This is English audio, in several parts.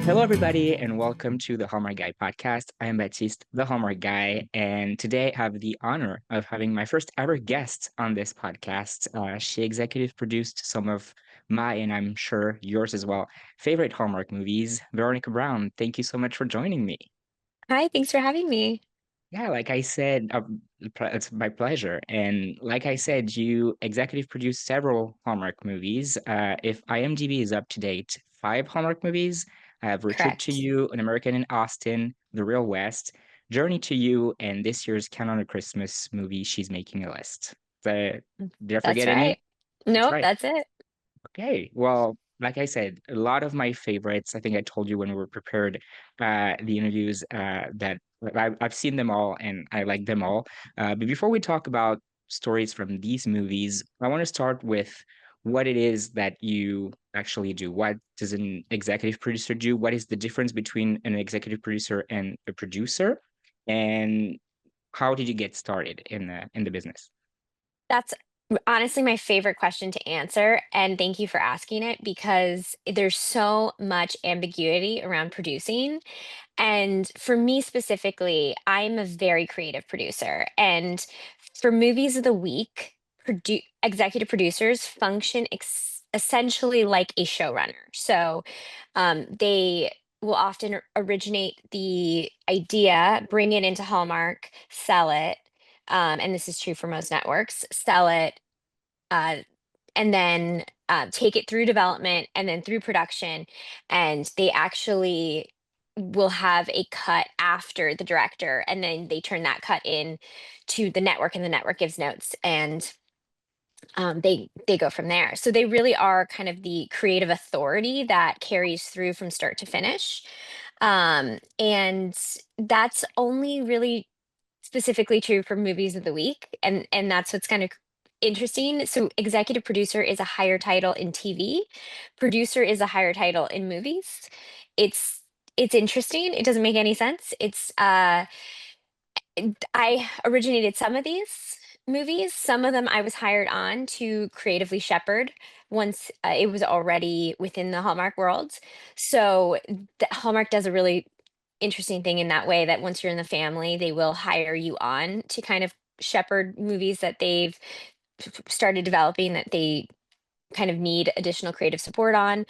Hello, everybody, and welcome to the Hallmark Guy Podcast. I am Baptiste, the Hallmark Guy, and today I have the honor of having my first ever guest on this podcast. She executive produced some of my, and I'm sure yours as well, favorite Hallmark movies. Veronica Brown, thank you so much for joining me. Hi, thanks for having me. Yeah, like I said, it's my pleasure. And like I said, you executive produced several Hallmark movies. If IMDb is up to date, five Hallmark movies. I have Retreat to Correct. You, An American in Austin, The Real West, Journey to You, and this year's Count on a Christmas movie, She's Making a List. Did I That's forget any? right. That's Nope, right. that's it. Okay. Well, like I said, a lot of my favorites, I think I told you when we were prepared the interviews that I've seen them all and I like them all. But before we talk about stories from these movies, I want to start with what it is that you actually do. What does an executive producer do? What is the difference between an executive producer and a producer? And how did you get started in the business? That's honestly my favorite question to answer. And thank you for asking it because there's so much ambiguity around producing. And for me specifically, I'm a very creative producer. And for movies of the week, executive producers function essentially like a showrunner. So they will often originate the idea, bring it into Hallmark, sell it. And this is true for most networks, sell it, uh, and then take it through development and then through production. And they actually will have a cut after the director, and then they turn that cut in to the network, and the network gives notes, and they go from there. So they really are kind of the creative authority that carries through from start to finish. And that's only really specifically true for movies of the week, and that's what's kind of interesting. So executive producer is a higher title in TV, producer is a higher title in movies. It's interesting. It doesn't make any sense. I originated some of these movies. Some of them I was hired on to creatively shepherd once it was already within the Hallmark world. So Hallmark does a really interesting thing in that way, that once you're in the family, they will hire you on to kind of shepherd movies that they've started developing, that they kind of need additional creative support on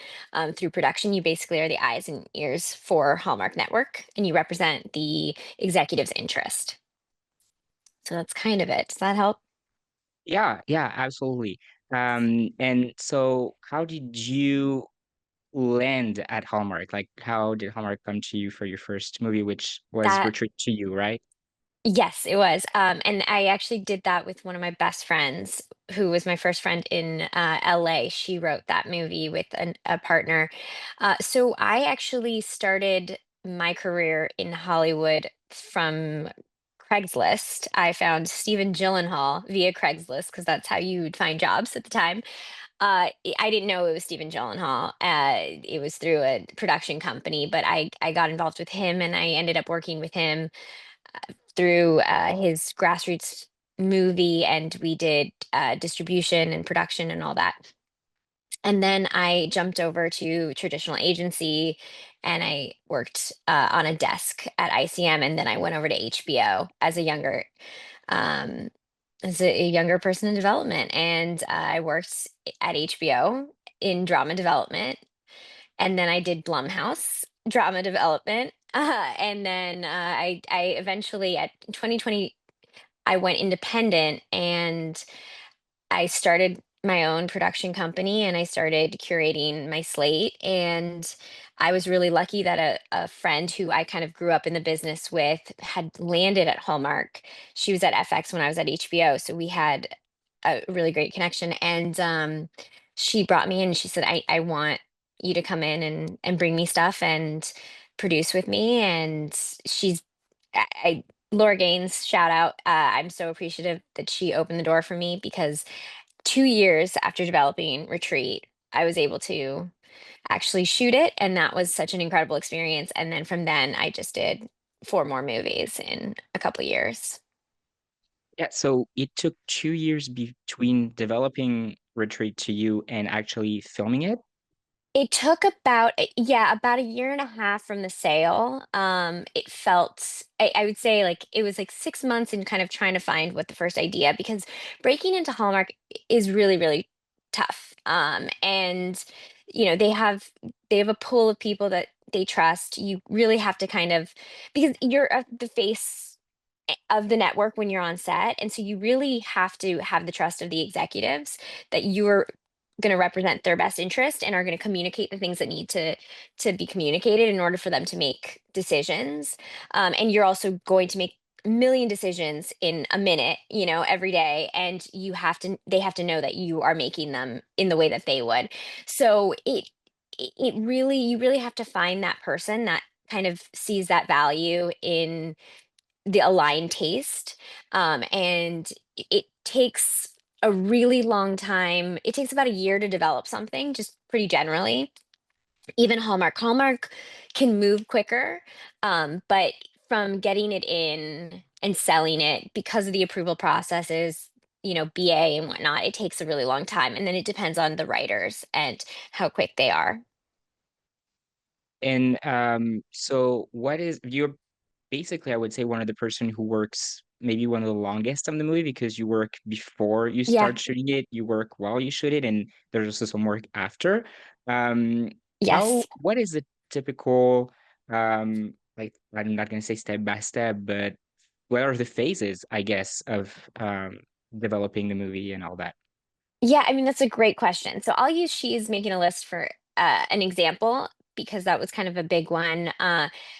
through production. You basically are the eyes and ears for Hallmark Network, and you represent the executive's interest. So that's kind of it. Does that help? Yeah, yeah, absolutely. And so how did you land at Hallmark? Like, how did Hallmark come to you for your first movie, which was That Retreat to You, right? Yes, it was. And I actually did that with one of my best friends, who was my first friend in LA. She wrote that movie with a partner. So I actually started my career in Hollywood from Craigslist. I found Stephen Gyllenhaal via Craigslist because that's how you would find jobs at the time. I didn't know it was Stephen Gyllenhaal. It was through a production company, but I got involved with him, and I ended up working with him through his grassroots movie, and we did distribution and production and all that. And then I jumped over to traditional agency, and I worked on a desk at ICM, and then I went over to HBO um, as a younger person in development, and I worked at HBO in drama development, and then I did Blumhouse drama development, and then I eventually, at 2020, I went independent, and I started my own production company, and I started curating my slate. And I was really lucky that a friend who I kind of grew up in the business with had landed at Hallmark. She was at FX when I was at HBO, so we had a really great connection. And she brought me in. And she said, I want you to come in and bring me stuff and produce with me. And I Laura Gaines, shout out. I'm so appreciative that she opened the door for me, because 2 years after developing Retreat, I was able to actually shoot it. And that was such an incredible experience. And then from then, I just did four more movies in a couple of years. Yeah, so it took 2 years between developing Retreat to You and actually filming it. It took about a year and a half from the sale. It felt I would say like it was like 6 months in kind of trying to find what the first idea because breaking into Hallmark is really, really tough. And they have a pool of people that they trust. You really have to kind of because you're the face of the network when you're on set, and so you really have to have the trust of the executives that you're going to represent their best interest and are going to communicate the things that need to be communicated in order for them to make decisions. And you're also going to make a million decisions in a minute, every day, and they have to know that you are making them in the way that they would. So it really you really have to find that person that kind of sees that value in the aligned taste. And it takes a really long time. It takes about a year to develop something, just pretty generally. Even Hallmark can move quicker, but from getting it in and selling it because of the approval processes, BA and whatnot, it takes a really long time. And then it depends on the writers and how quick they are. And so what is you're basically, I would say, one of the person who works maybe one of the longest on the movie because you work before you Yeah. start shooting it, you work while you shoot it, and there's also some work after. Um, Yes. what is the typical, like, I'm not gonna say step by step, but what are the phases, I guess, of developing the movie and all that? Yeah, I mean, that's a great question. So I'll use She's Making a List for an example because that was kind of a big one.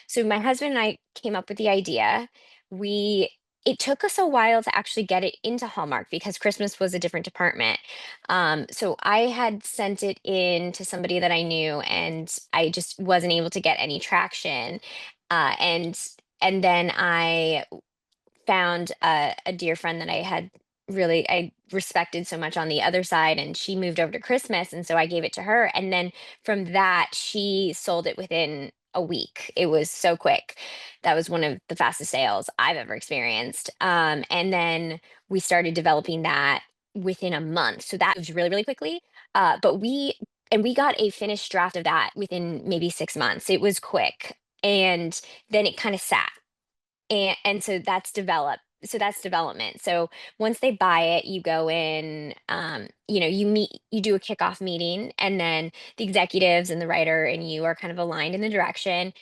So my husband and I came up with the idea. We It took us a while to actually get it into Hallmark because Christmas was a different department. So I had sent it in to somebody that I knew, and I just wasn't able to get any traction. And then I found a dear friend that I respected so much on the other side, and she moved over to Christmas, and so I gave it to her, and then from that she sold it within a week. It was so quick. That was one of the fastest sales I've ever experienced. And then we started developing that within a month, so that was really, really quickly. But we got a finished draft of that within maybe 6 months. It was quick, and then it kind of sat, and so that's development. So once they buy it, you go in, you do a kickoff meeting, and then the executives and the writer and you are kind of aligned in the direction.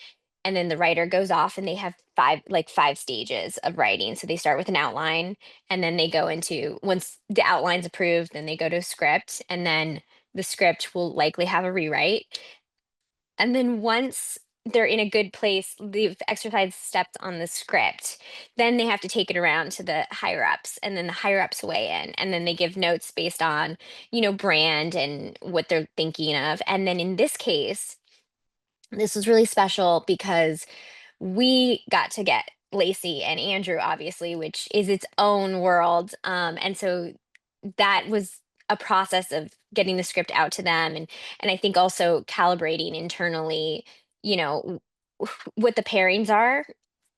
And then the writer goes off and they have five stages of writing. So they start with an outline, and then they go into, once the outline's approved, then they go to a script, and then the script will likely have a rewrite. And then once they're in a good place, they've exercised steps on the script, then they have to take it around to the higher ups, and then the higher ups weigh in, and then they give notes based on, brand and what they're thinking of. And then in this case, this was really special because we got to get Lacey and Andrew, obviously, which is its own world. And so that was a process of getting the script out to them, and I think also calibrating internally, what the pairings are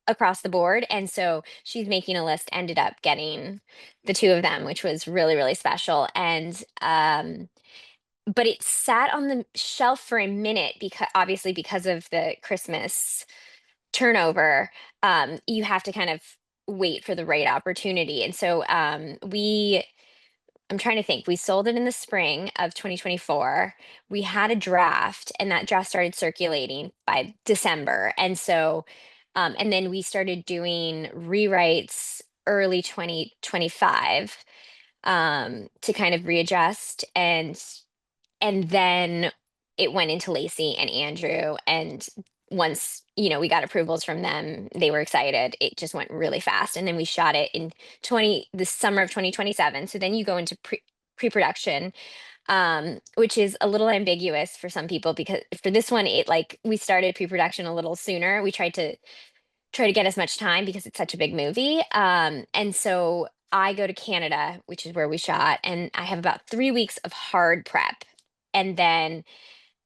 across the board. And so She's Making a List ended up getting the two of them, which was really, really special. And but it sat on the shelf for a minute because obviously because of the Christmas turnover. You have to kind of wait for the right opportunity. And so I'm trying to think. We sold it in the spring of 2024. We had a draft, and that draft started circulating by December. And then we started doing rewrites early 2025, to kind of readjust. And then it went into Lacey and Andrew. And once, we got approvals from them, they were excited. It just went really fast. And then we shot it in the summer of 2027. So then you go into pre-production, which is a little ambiguous for some people because for this one, we started pre-production a little sooner. We try to get as much time because it's such a big movie. And so I go to Canada, which is where we shot, and I have about 3 weeks of hard prep. And then,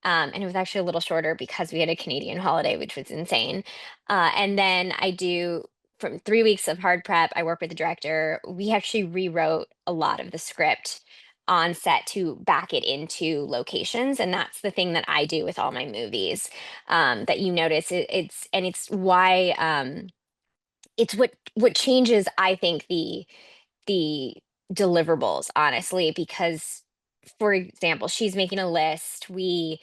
and it was actually a little shorter because we had a Canadian holiday, which was insane. And then I do from 3 weeks of hard prep. I work with the director. We actually rewrote a lot of the script on set to back it into locations, and that's the thing that I do with all my movies. That you notice it's why it's what changes, I think, the deliverables, honestly, because, for example, she's making a list. We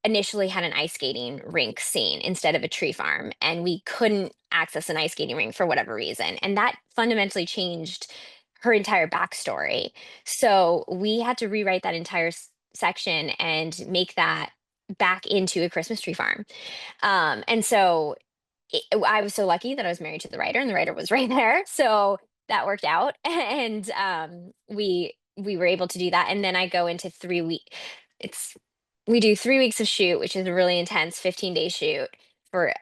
initially had an ice skating rink scene instead of a tree farm, and we couldn't access an ice skating rink for whatever reason. And that fundamentally changed her entire backstory. So we had to rewrite that entire section and make that back into a Christmas tree farm. And so I was so lucky that I was married to the writer, and the writer was right there, so that worked out, and, we were able to do that, and then I go into 3 week it's we do 3 weeks of shoot, which is a really intense 15-day shoot for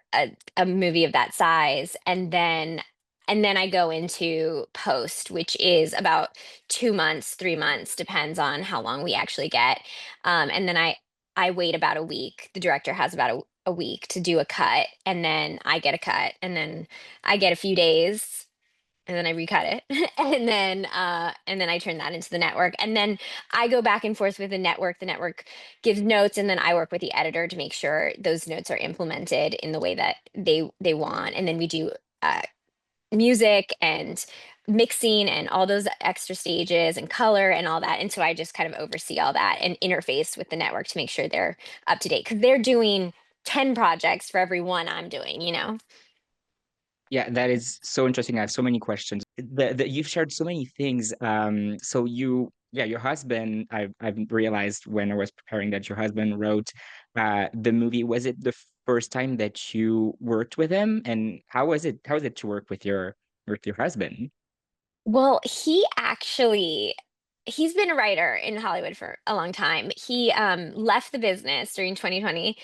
a movie of that size, and then I go into post, which is about 2 months, 3 months, depends on how long we actually get, and then I wait about a week. The director has about a week to do a cut, and then I get a cut, and then I get a few days, and then I recut it, and then I turn that into the network, and then I go back and forth with the network. The network gives notes, and then I work with the editor to make sure those notes are implemented in the way that they want, and then we do uh, music and mixing and all those extra stages and color and all that. And so I just kind of oversee all that and interface with the network to make sure they're up to date, because they're doing 10 projects for every one I'm doing, you know? Yeah, that is so interesting. I have so many questions. You've shared so many things. So yeah, your husband, I've realized when I was preparing that your husband wrote the movie. Was it the first time that you worked with him? And how was it? How was it to work with your husband? Well, he's been a writer in Hollywood for a long time. He left the business during 2020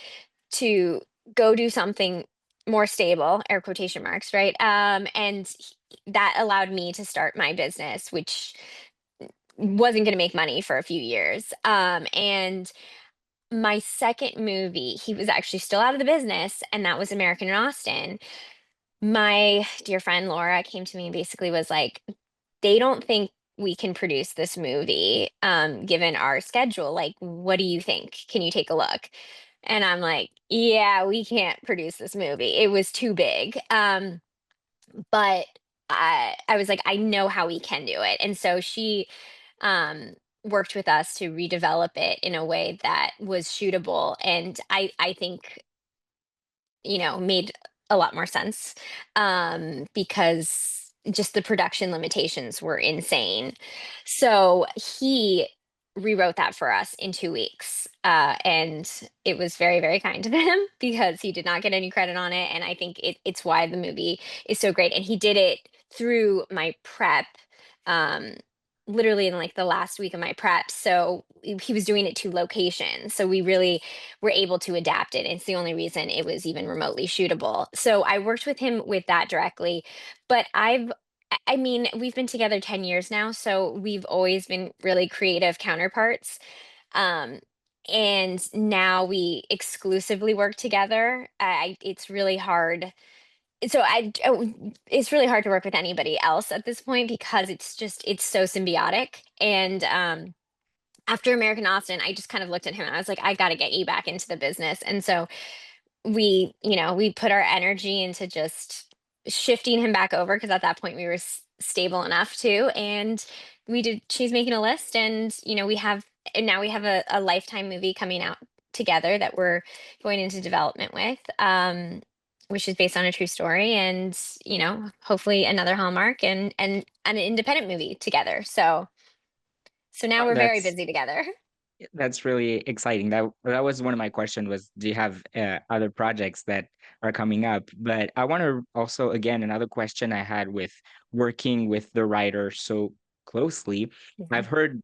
to go do something more stable, air quotation marks, right? That allowed me to start my business, which wasn't going to make money for a few years. And my second movie, he was actually still out of the business, and that was American in Austin. My dear friend Laura came to me and basically was like, they don't think we can produce this movie, given our schedule. Like, what do you think? Can you take a look? And I'm like, yeah, we can't produce this movie. It was too big. But I was like, I know how we can do it. And so she um, worked with us to redevelop it in a way that was shootable. And I think, made a lot more sense, because just the production limitations were insane. So he rewrote that for us in 2 weeks. And it was very, very kind of him because he did not get any credit on it. And I think it's why the movie is so great. And he did it through my prep. Um, Literally in like the last week of my prep. So he was doing it to location. So we really were able to adapt it. It's the only reason it was even remotely shootable. So I worked with him with that directly, but I mean, we've been together 10 years now, so we've always been really creative counterparts. Um, and now we exclusively work together. It's really hard. It's really hard to work with anybody else at this point because it's so symbiotic. And after American Austin, I just kind of looked at him and I was like, I got to get you back into the business. And so we put our energy into just shifting him back over, because at that point we were stable enough too. And we did She's Making a List, and now we have a Lifetime movie coming out together that we're going into development with, which is based on a true story, and hopefully another Hallmark and an independent movie together. So now we're very That's busy together. That's really exciting. That was one of my questions was, do you have other projects that are coming up? But I want to also, again, another question I had with working with the writer so closely. I've heard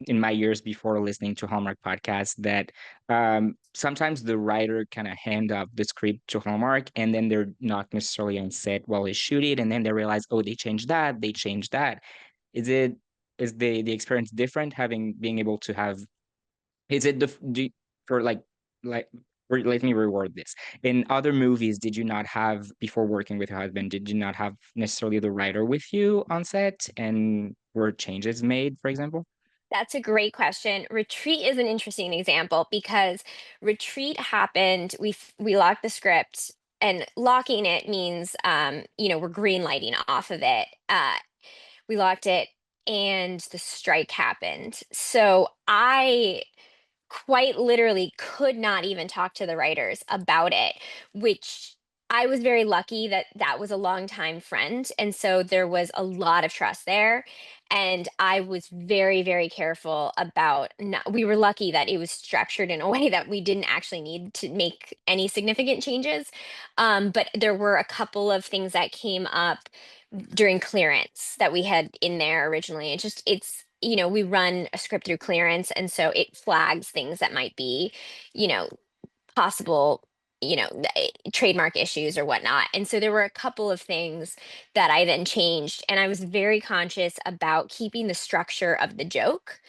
in my years before listening to Hallmark podcasts that sometimes the writer kind of hand off the script to Hallmark, and then they're not necessarily on set while they shoot it, and then they realize, oh, they changed that, they changed that. Is it is the experience different having being able to have is it for like let me reword this. In other movies, did you not have before working with your husband, did you not have necessarily the writer with you on set and were changes made, for example? That's a great question. Retreat is an interesting example because retreat happened. We locked the script, and locking it means, we're green lighting off of it. We locked it, and the strike happened. So I quite literally could not even talk to the writers about it, which I was very lucky that that was a longtime friend. And so there was a lot of trust there. And I was very, very careful about not, we were lucky that it was structured in a way that we didn't actually need to make any significant changes. But there were a couple of things that came up during clearance that we had in there originally. We run a script through clearance, and so it flags things that might be, you know, possible, trademark issues or whatnot. And so there were a couple of things that I then changed, and I was very conscious about keeping the structure of the joke.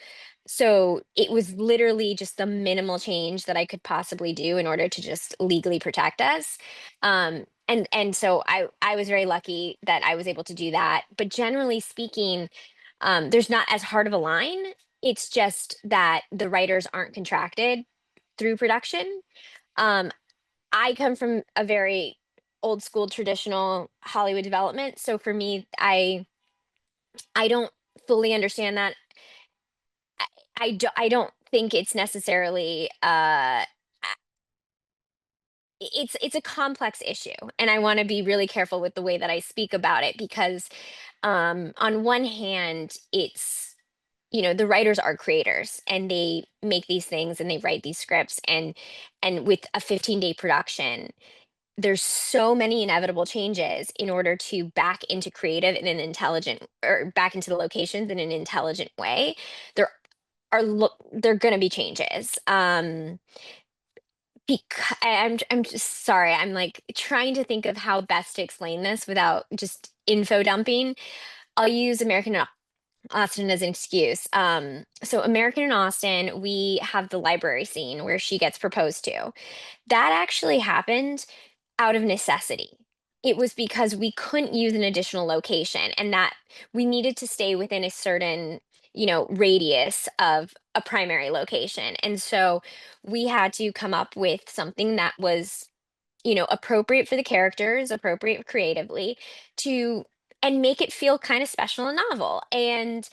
So it was literally just the minimal change that I could possibly do in order to just legally protect us. And so I was very lucky that I was able to do that. But generally speaking, there's not as hard of a line. It's just that the writers aren't contracted through production. Um, I come from a very old school traditional Hollywood development. So for me, I don't fully understand that. I don't think it's necessarily it's a complex issue, and I want to be really careful with the way that I speak about it because on one hand it's the writers are creators and they make these things and they write these scripts, and with a 15-day production there's so many inevitable changes in order to back into creative in an intelligent, or back into the locations in an intelligent way. There there going to be changes. I'm just sorry. I'm like trying to think of how best to explain this without just info dumping. I'll use American in Austin as an excuse. So American in Austin, we have the library scene where she gets proposed to. That actually happened out of necessity. It was because we couldn't use an additional location, and that we needed to stay within a certain, radius of a primary location. And so we had to come up with something that was, appropriate for the characters, appropriate creatively to and make it feel kind of special and novel. And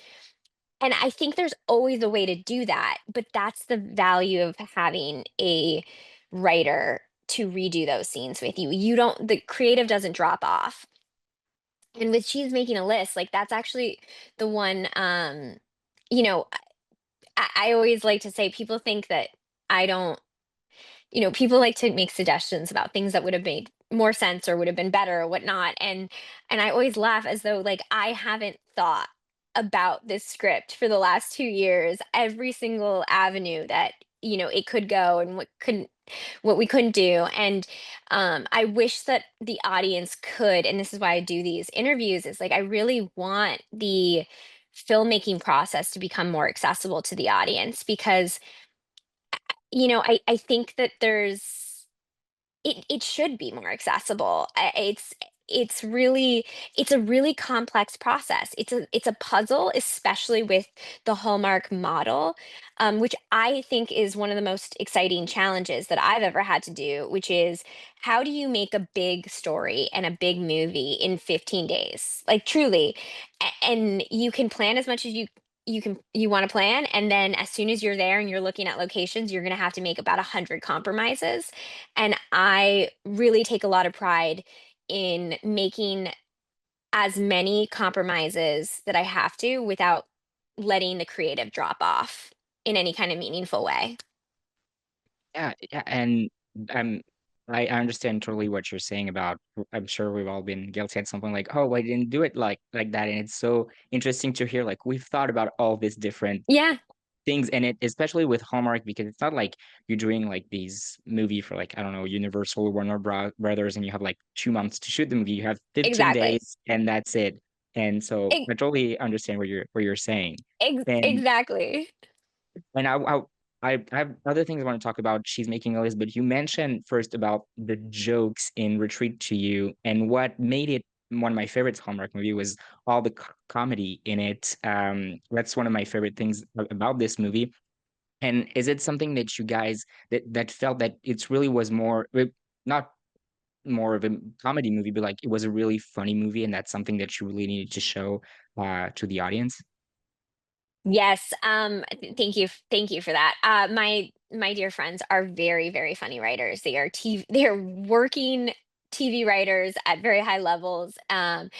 I think there's always a way to do that, but that's the value of having a writer to redo those scenes with you. The creative doesn't drop off. And with She's Making a List, like that's actually the one, you know, I always like to say people think that I don't, people like to make suggestions about things that would have made more sense or would have been better or whatnot. And I always laugh as though like I haven't thought about this script for the last 2 years, every single avenue that, it could go and what we couldn't do. And I wish that the audience could, and this is why I do these interviews, is like I really want the filmmaking process to become more accessible to the audience because I think that it should be more accessible. It's a really complex process. It's a puzzle, especially with the Hallmark model, which I think is one of the most exciting challenges that I've ever had to do, which is how do you make a big story and a big movie in 15 days? Like truly. And you can plan as much as you want to plan, and then as soon as you're there and you're looking at locations, you're going to have to make about 100 compromises. And I really take a lot of pride in making as many compromises that I have to without letting the creative drop off in any kind of meaningful way. Yeah, yeah, and um, I understand totally what you're saying about. I'm sure we've all been guilty at some point, like, oh, I didn't do it like that, and it's so interesting to hear. Like, we've thought about all these different Yeah, things, and it especially with Hallmark because it's not like you're doing like these movie for like I don't know Universal or Brothers, and you have like 2 months to shoot the movie. You have 15 exactly. days, and that's it. And so Ex- I totally understand what you're saying. And exactly. and I have other things I want to talk about. She's Making a List, but you mentioned first about the jokes in Retreat to You and what made it one of my favorites Hallmark movie was all the comedy in it. That's one of my favorite things about this movie. And is it something that you guys that felt that it's really was more not more of a comedy movie, but like it was a really funny movie, and that's something that you really needed to show to the audience? Yes, thank you for that. My dear friends are very, very funny writers. They are working TV writers at very high levels, and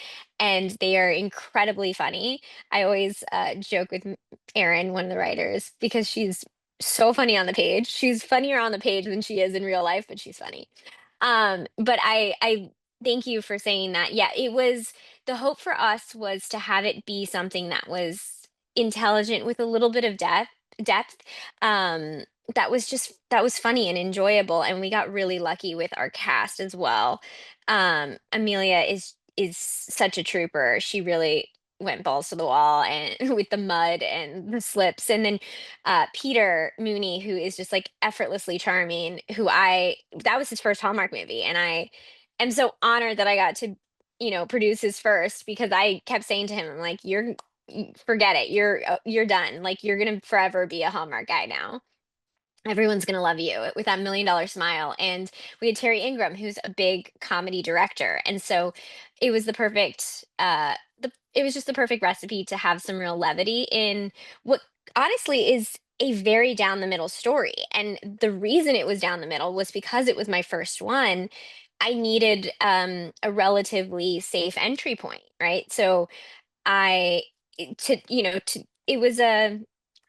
they are incredibly funny. I always joke with Erin, one of the writers, because she's so funny on the page. She's funnier on the page than she is in real life, but she's funny. But I thank you for saying that. Yeah, it was the hope for us was to have it be something that was intelligent with a little bit of depth. Um, that was funny and enjoyable, and we got really lucky with our cast as well. Amelia is such a trooper. She really went balls to the wall and with the mud and the slips, and then Peter Mooney, who is just like effortlessly charming, who I that was his first Hallmark movie, and I am so honored that I got to, produce his first, because I kept saying to him, I'm like, forget it, you're done. Like, you're gonna forever be a Hallmark guy now. Everyone's gonna love you with that $1 million smile. And we had Terry Ingram, who's a big comedy director, and so it was the perfect it was just the perfect recipe to have some real levity in what honestly is a very down the middle story. And the reason it was down the middle was because it was my first one. I needed a relatively safe entry point, right? So I to to it was a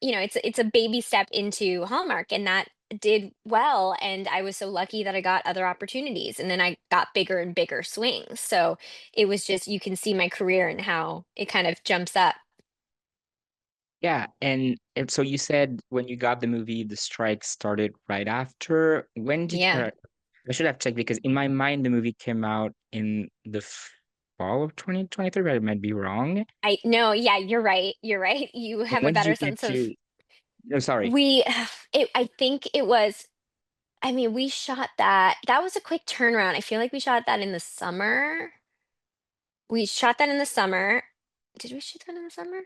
it's a baby step into Hallmark, and that did well, and I was so lucky that I got other opportunities, and then I got bigger and bigger swings. So it was just, you can see my career and how it kind of jumps up. Yeah, and so you said when you got the movie, the strike started right after. When did Yeah. I should have checked because in my mind the movie came out in the fall of 2023, but I might be wrong. I no, yeah, you're right. You're right. You And have a when did better you get sense of to? No, sorry. we I think it was, I mean, we shot that was a quick turnaround. I feel like we shot that in the summer. We shot that in the summer. Did we shoot that in the summer?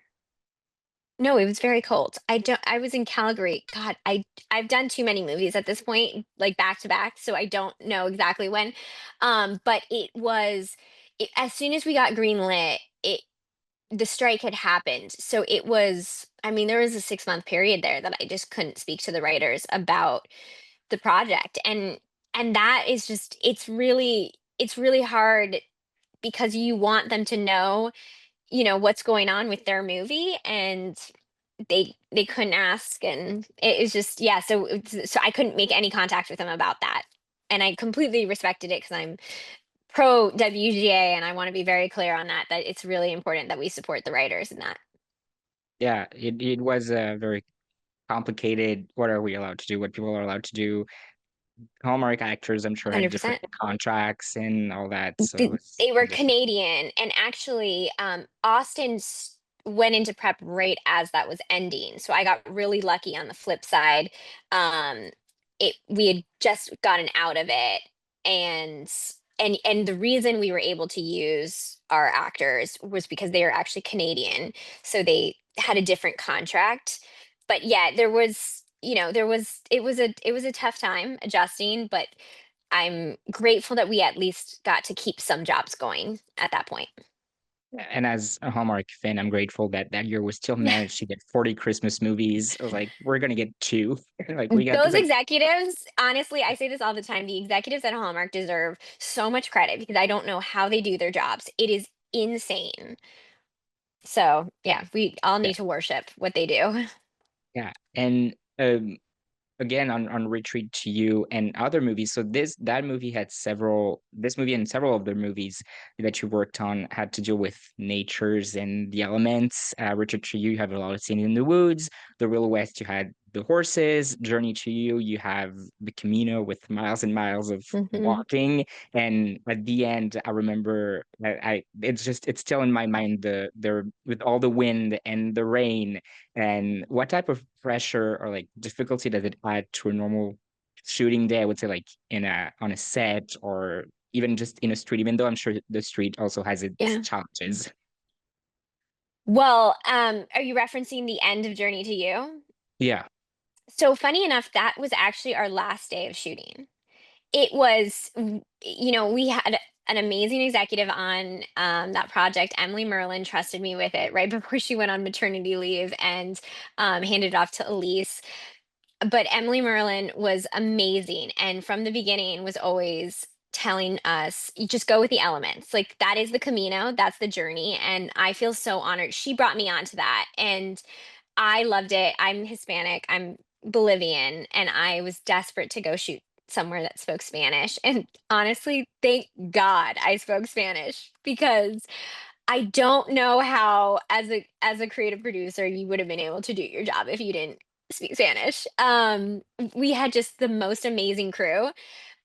No, it was very cold. I was in Calgary. God, I've done too many movies at this point, like back to back, so I don't know exactly when. But as soon as we got greenlit, the strike had happened. So it was, I mean, there was a 6-month period there that I just couldn't speak to the writers about the project. And that is just, it's really hard, because you want them to know, what's going on with their movie, and they couldn't ask, and it was just, yeah, so I couldn't make any contact with them about that. And I completely respected it, because I'm pro WGA, and I want to be very clear on that it's really important that we support the writers in that. Yeah, it was a very complicated. What are we allowed to do? What people are allowed to do? Hallmark actors, I'm sure, had different 100%. contracts and all that, so They were it's different. Canadian, and actually, Austin went into prep right as that was ending. So I got really lucky on the flip side. Um, we had just gotten out of it, and and the reason we were able to use our actors was because they are actually Canadian, so they had a different contract. But yeah, there was, it was a tough time adjusting, but I'm grateful that we at least got to keep some jobs going at that point. And as a Hallmark fan, I'm grateful that that year we still managed to get 40 Christmas movies. I was like, we're gonna get two. Like we got Those like executives, honestly, I say this all the time, the executives at Hallmark deserve so much credit, because I don't know how they do their jobs. It is insane. So, yeah, we all yeah, need to worship what they do. yeah. And again on Retreat to You and other movies. So that movie had several this movie and several of the movies that you worked on had to deal with natures and the elements. Retreat to You, you have a lot of scene in the woods. The Real West, you had the horses. Journey to You, you have the Camino with miles and miles of Mhm. walking. And at the end, I remember I it's still in my mind the with all the wind and the rain and what type of pressure or like difficulty does it add to a normal shooting day? I would say like in a on a set or even just in a street, even though I'm sure the street also has its Yeah. challenges. Well, are you referencing the end of Journey to You? Yeah. So funny enough, that was actually our last day of shooting. It was, we had an amazing executive on that project. Emily Merlin trusted me with it right before she went on maternity leave and handed it off to Elise. But Emily Merlin was amazing, and from the beginning was always telling us, "You just go with the elements. Like that is the Camino, that's the journey." And I feel so honored. She brought me onto that, and I loved it. I'm Hispanic, I'm Bolivian, and I was desperate to go shoot somewhere that spoke Spanish. And honestly, thank God I spoke Spanish because I don't know how, as a creative producer, you would have been able to do your job if you didn't speak Spanish. We had just the most amazing crew,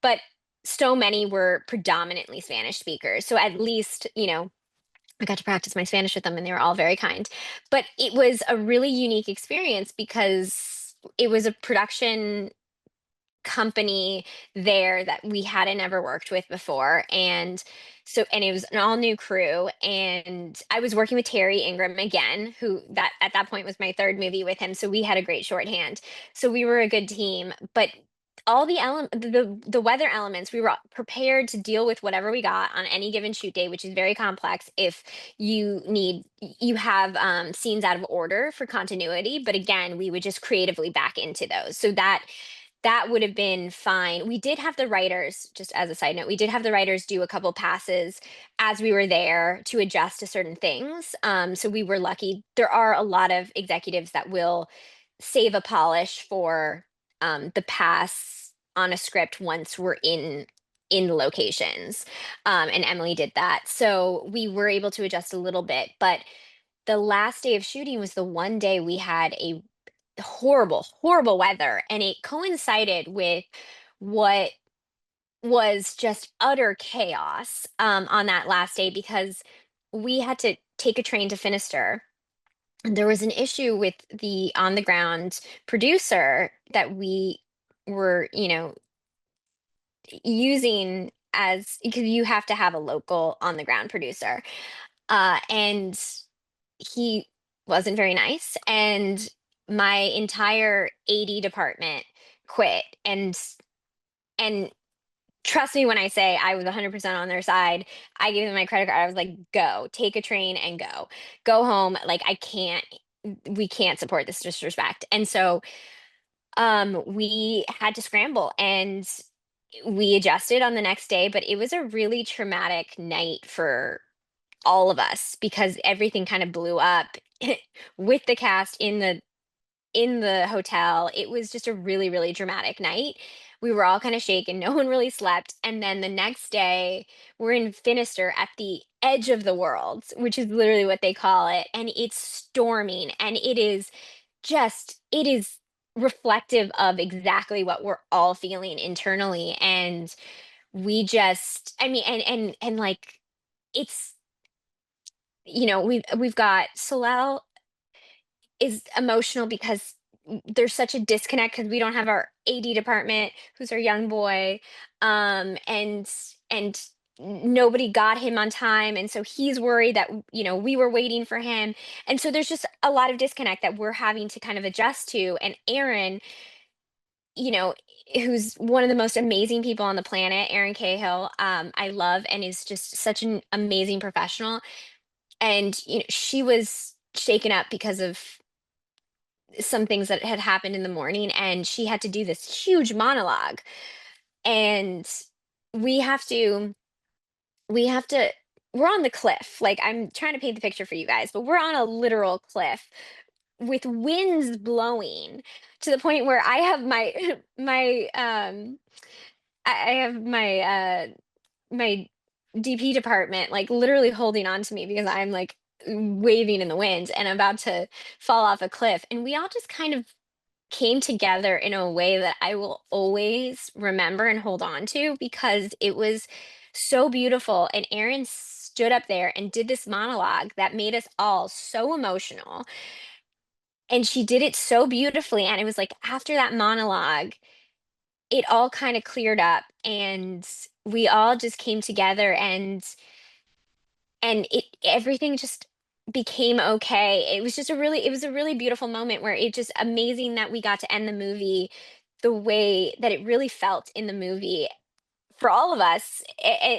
but so many were predominantly Spanish speakers. So at least, I got to practice my Spanish with them and they were all very kind. But it was a really unique experience because it was a production company there that we hadn't ever worked with before. And it was an all new crew. And I was working with Terry Ingram again, who that at that point was my third movie with him. So we had a great shorthand. So we were a good team. But all the weather elements, we were prepared to deal with whatever we got on any given shoot day, which is very complex if you have scenes out of order for continuity. But again, we would just creatively back into those. So that would have been fine. We did have the writers, just as a side note, we did have the writers do a couple passes as we were there to adjust to certain things. So we were lucky. There are a lot of executives that will save a polish for the pass on a script once we're in the locations. And Emily did that. So we were able to adjust a little bit. But the last day of shooting was the one day we had a horrible, horrible weather, and it coincided with what was just utter chaos on that last day because we had to take a train to Finisterre. And there was an issue with the on the ground producer that we were, using as because you have to have a local on the ground producer. And he wasn't very nice, and my entire AD department quit. And trust me when I say I was 100% on their side. I gave them my credit card. I was like, "Go, take a train and go home. Like I can't, we can't support this disrespect." And so we had to scramble and we adjusted on the next day, but it was a really traumatic night for all of us because everything kind of blew up with the cast in the hotel. It was just a really, really dramatic night. We were all kind of shaken. No one really slept. And then the next day, we're in Finisterre at the edge of the world, which is literally what they call it. And it's storming. And it is reflective of exactly what we're all feeling internally. And I mean, and like, it's, we've got Soleil is emotional because there's such a disconnect because we don't have our AD department, who's our young boy, and nobody got him on time, and so he's worried that we were waiting for him, and so there's just a lot of disconnect that we're having to kind of adjust to. And Aaron, you know, who's one of the most amazing people on the planet, Aaron Cahill, I love and is just such an amazing professional, and she was shaken up because of some things that had happened in the morning, and she had to do this huge monologue. And we have to we have to we're on the cliff. Like, I'm trying to paint the picture for you guys, but we're on a literal cliff with winds blowing to the point where I have my my I have my DP department like literally holding on to me because I'm like waving in the wind and about to fall off a cliff. And we all just kind of came together in a way that I will always remember and hold on to because it was so beautiful. And Erin stood up there and did this monologue that made us all so emotional. And she did it so beautifully. And it was like after that monologue, it all kind of cleared up. And we all just came together, and it everything just became okay. It was a really beautiful moment where it just amazing that we got to end the movie the way that it really felt in the movie for all of us.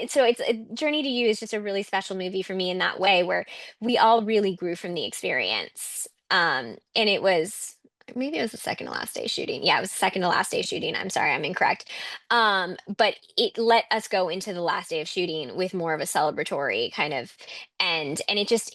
So it's a Journey to You is just a really special movie for me in that way, where we all really grew from the experience. And it was maybe it was the second to last day shooting. Yeah, it was the second to last day shooting. I'm sorry, I'm incorrect. But it let us go into the last day of shooting with more of a celebratory kind of end. And it just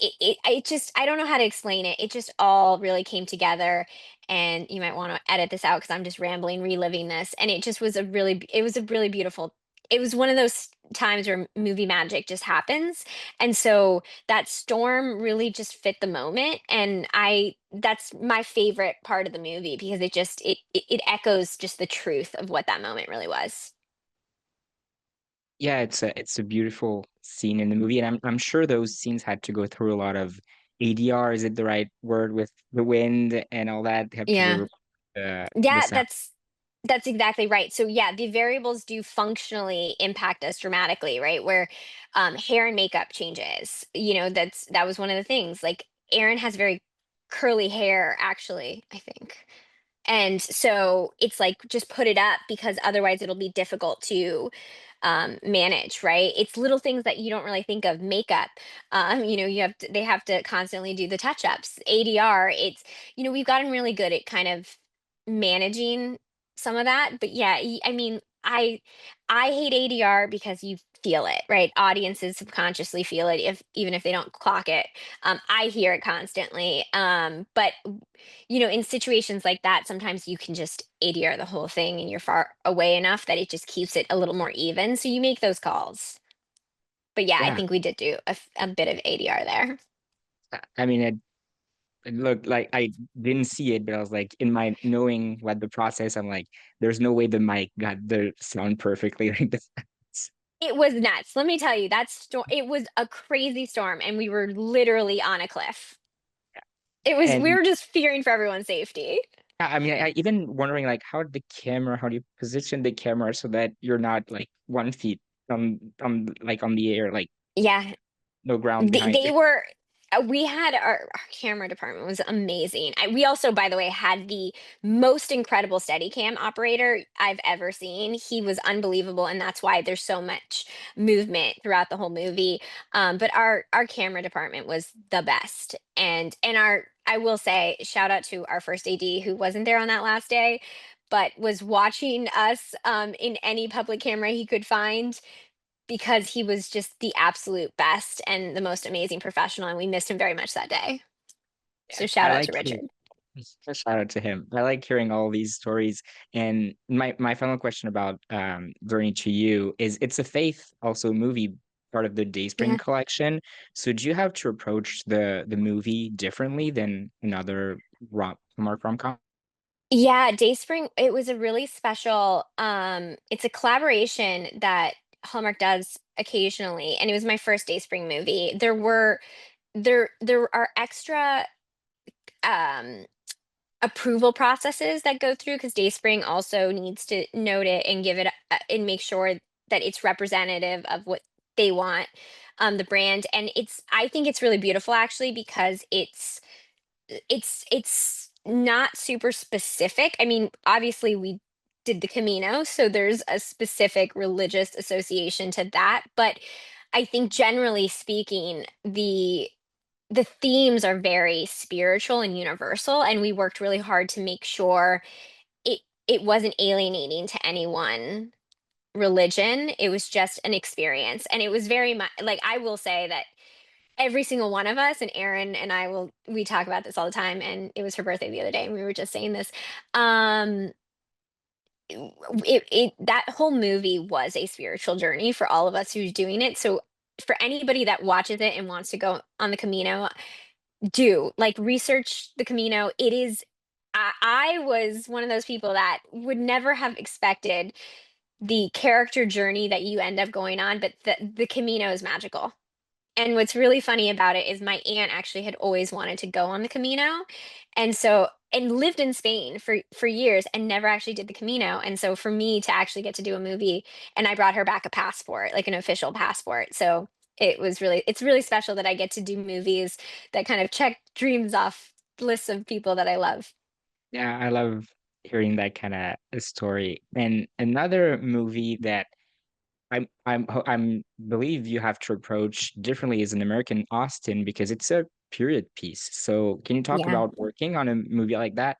I don't know how to explain it. It just all really came together, and you might want to edit this out because I'm just rambling, reliving this. And it just was it was a really beautiful, it was one of those times where movie magic just happens. And so that storm really just fit the moment. And that's my favorite part of the movie because it echoes just the truth of what that moment really was. Yeah, it's a beautiful scene in the movie, and I'm sure those scenes had to go through a lot of ADR. Is it the right word with the wind and all that? They have to Yeah. the Yeah, sound. that's exactly right. So yeah, the variables do functionally impact us dramatically, right? Where hair and makeup changes. That was one of the things. Like Aaron has very curly hair, actually, I think. And so it's like just put it up because otherwise it'll be difficult to manage, right? It's little things that you don't really think of. Makeup, they have to constantly do the touch ups. ADR, we've gotten really good at kind of managing some of that. But yeah, I mean, I hate ADR because you feel it, right? Audiences subconsciously feel it if even if they don't clock it. I hear it constantly. But in situations like that, sometimes you can just ADR the whole thing and you're far away enough that it just keeps it a little more even. So you make those calls. But yeah, I Yeah, think we did do a bit of ADR there. I mean, it looked like I didn't see it, but I was like, in my knowing what the process, I'm like, there's no way the mic got the sound perfectly like that. It was nuts. Let me tell you, it was a crazy storm and we were literally on a cliff. We And were just fearing for everyone's safety. I mean, I even wondering like how do you position the camera so that you're not like 1 feet on the air, like Yeah, no ground behind They you. were we had our camera department was amazing. We also, by the way, had the most incredible Steadicam operator I've ever seen. He was unbelievable, and that's why there's so much movement throughout the whole movie. But our camera department was the best, and our I will say shout out to our first AD who wasn't there on that last day, but was watching us in any public camera he could find because he was just the absolute best and the most amazing professional, and we missed him very much that day. Yeah, So shout I out to like Richard. shout out to him. I like hearing all these stories. And my final question about Journey to You is it's a faith also movie part of the Dayspring Yeah. collection. So do you have to approach the movie differently than another Hallmark rom-com? Yeah, Dayspring, it was a really special it's a collaboration that Hallmark does occasionally, and it was my first Dayspring movie. There are extra um approval processes that go through because Dayspring also needs to note it and give it and make sure that it's representative of what they want, the brand. And I think it's really beautiful actually because it's not super specific. I mean, obviously we did the Camino, so there's a specific religious association to that. But I think generally speaking, the themes are very spiritual and universal, and we worked really hard to make sure it it wasn't alienating to any one religion. It was just an experience, and it was very much like I will say that every single one of us, and Erin and I will we talk about this all the time, and it was her birthday the other day, and we were just saying this. Um, that whole movie was a spiritual journey for all of us who's doing it. So for anybody that watches it and wants to go on the Camino, do like research the Camino. It is I was one of those people that would never have expected the character journey that you end up going on, but the Camino is magical. And what's really funny about it is my aunt actually had always wanted to go on the Camino. And so, and lived in Spain for years and never actually did the Camino. And so for me to actually get to do a movie, and I brought her back a passport, like an official passport. So it's really special that I get to do movies that kind of check dreams off lists of people that I love. Yeah, I love hearing that kind of story. And another movie that I'm believe you have to approach differently is an American Austin because it's a period piece. So can you talk Yeah. about working on a movie like that?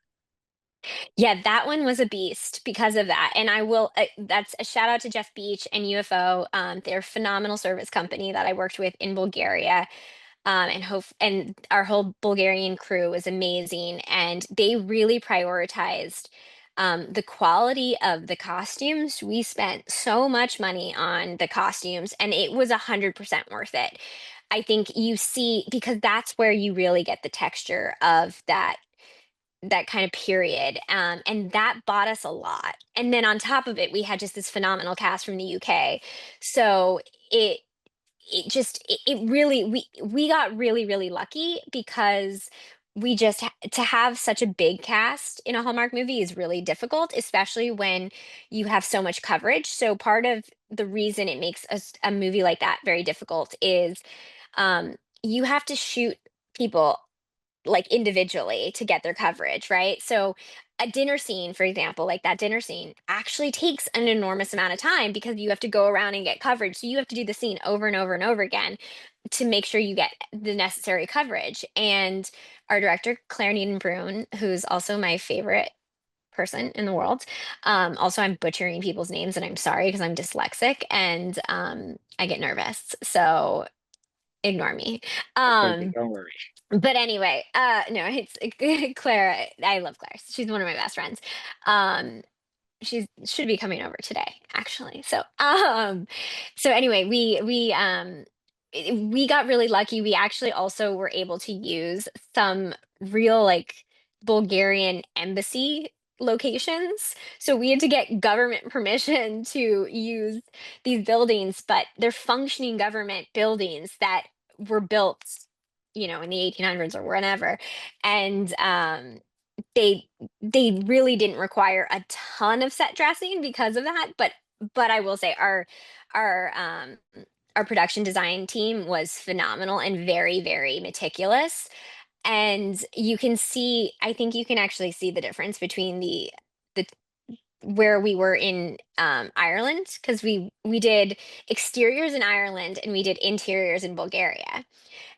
Yeah, that one was a beast because of that. And I will, that's a shout out to Jeff Beach and UFO. They're a phenomenal service company that I worked with in Bulgaria. And our whole Bulgarian crew was amazing. And they really prioritized the quality of the costumes. We spent so much money on the costumes, and it was 100% worth it. I think you see, because that's where you really get the texture of that kind of period. And that bought us a lot. And then on top of it, we had just this phenomenal cast from the UK. So it it really we got really really lucky because to have such a big cast in a Hallmark movie is really difficult, especially when you have so much coverage. So part of the reason it makes a movie like that very difficult is you have to shoot people like individually to get their coverage, right? So a dinner scene, for example, like that dinner scene actually takes an enormous amount of time because you have to go around and get coverage. So you have to do the scene over and over and over again to make sure you get the necessary coverage. And our director, Claire Needham Brune, who's also my favorite person in the world. Also, I'm butchering people's names and I'm sorry because I'm dyslexic and I get nervous. So ignore me. It's okay, Um, don't worry. but anyway, no, it's Claire. I love Claire. She's one of my best friends. Um, she's should be coming over today, actually. So anyway, we got really lucky. We actually also were able to use some real like Bulgarian embassy locations. So we had to get government permission to use these buildings, but they're functioning government buildings that were built, in the 1800s or whenever. And they they really didn't require a ton of set dressing because of that, but I will say our um our production design team was phenomenal and very very meticulous. And I think you can actually see the difference between the where we were in Ireland, because we did exteriors in Ireland and we did interiors in Bulgaria.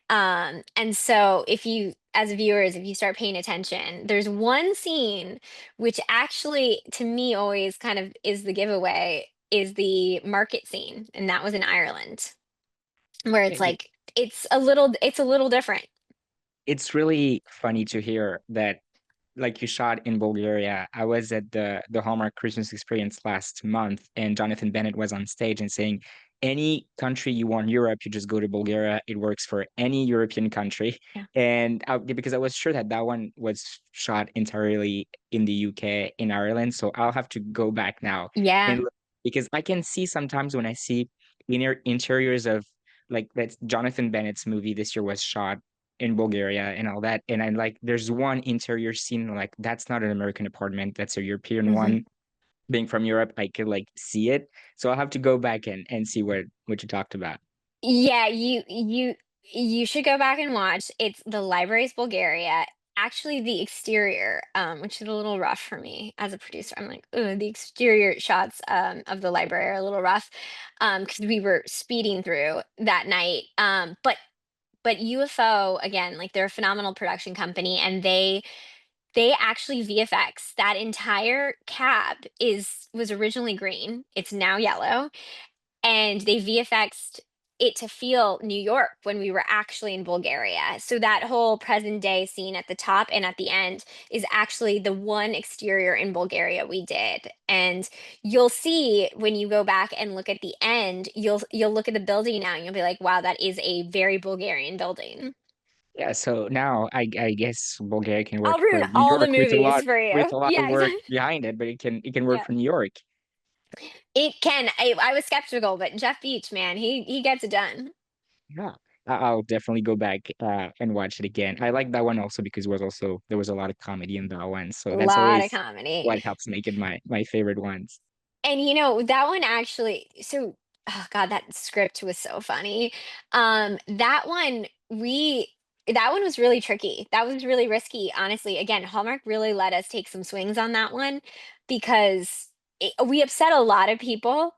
And so as viewers, if you start paying attention, there's one scene which actually, to me, always kind of is the giveaway, is the market scene, and that was in Ireland, where it's It, like it's a little different. it's really funny to hear that like you shot in Bulgaria. I was at the Hallmark Christmas Experience last month, and Jonathan Bennett was on stage and saying, any country you want in Europe, you just go to Bulgaria. It works for any European country. Yeah. And because I was sure that that one was shot entirely in the UK, in Ireland, so I'll have to go back now and Yeah. look, because I can see sometimes when I see interiors of like that Jonathan Bennett's movie this year was shot in Bulgaria and all that. And I'm like, there's one interior scene, like that's not an American apartment, that's a European Mhm. one. Being from Europe, I could like see it. So I'll have to go back and see what you talked about. Yeah, you should go back and watch. It's the Libraries Bulgaria. Actually, the exterior, which is a little rough for me as a producer. I'm like, oh, the exterior shots of the library are a little rough because we were speeding through that night. But UFO again, like they're a phenomenal production company, and they actually VFX that entire cab is was originally green. It's now yellow, and they VFXed it to feel New York when we were actually in Bulgaria. So that whole present day scene at the top and at the end is actually the one exterior in Bulgaria we did. And you'll see when you go back and look at the end, you'll look at the building now and you'll be like, wow, that is a very Bulgarian building. Yeah, so now I guess Bulgaria can I'll work ruin for New all the York movies for with you. a lot of Yeah, work exactly. behind it, but it can work Yeah. for New York. It can. I was skeptical, but Jeff Beach, man, he gets it done. Yeah. I'll definitely go back and watch it again. I like that one also because there was a lot of comedy in that one, so A that's lot of always comedy. what helps make it my favorite ones. And that one actually, so oh God, that script was so funny. That one that one was really tricky. That was really risky, honestly. Again, Hallmark really let us take some swings on that one because we upset a lot of people